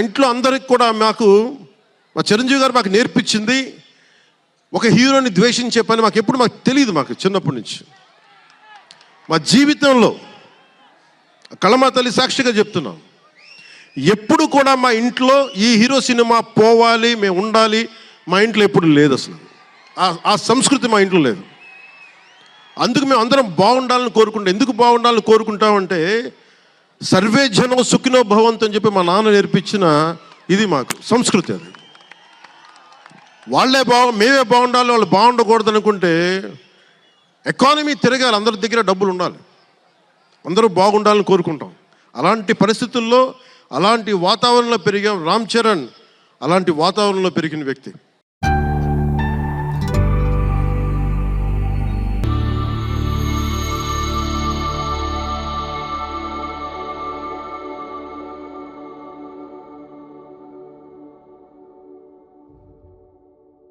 ఇంట్లో అందరికి కూడా మా చిరంజీవి గారు మాకు నేర్పించింది ఒక హీరోని ద్వేషించే పని మాకు తెలియదు. మాకు చిన్నప్పటి నుంచి మా జీవితంలో కళమా తల్లి సాక్షిగా చెప్తున్నాం, ఎప్పుడు కూడా మా ఇంట్లో ఈ హీరో సినిమా పోవాలి, మేము ఉండాలి మా ఇంట్లో ఎప్పుడు లేదు. అసలు ఆ సంస్కృతి మా ఇంట్లో లేదు. అందుకు మేము అందరం బాగుండాలని కోరుకుంటాం. ఎందుకు బాగుండాలని కోరుకుంటామంటే సర్వే జనం సుఖినో భవంతు అని చెప్పి మా నాన్న నేర్పించిన ఇది మాకు సంస్కృతి. అది మేమే బాగుండాలి, వాళ్ళు బాగుండకూడదు అనుకుంటే ఎకానమీ తిరగాలి, అందరి దగ్గర డబ్బులు ఉండాలి, అందరూ బాగుండాలని కోరుకుంటాం. అలాంటి పరిస్థితుల్లో అలాంటి వాతావరణంలో పెరిగాం. రామ్ చరణ్ అలాంటి వాతావరణంలో పెరిగిన వ్యక్తి.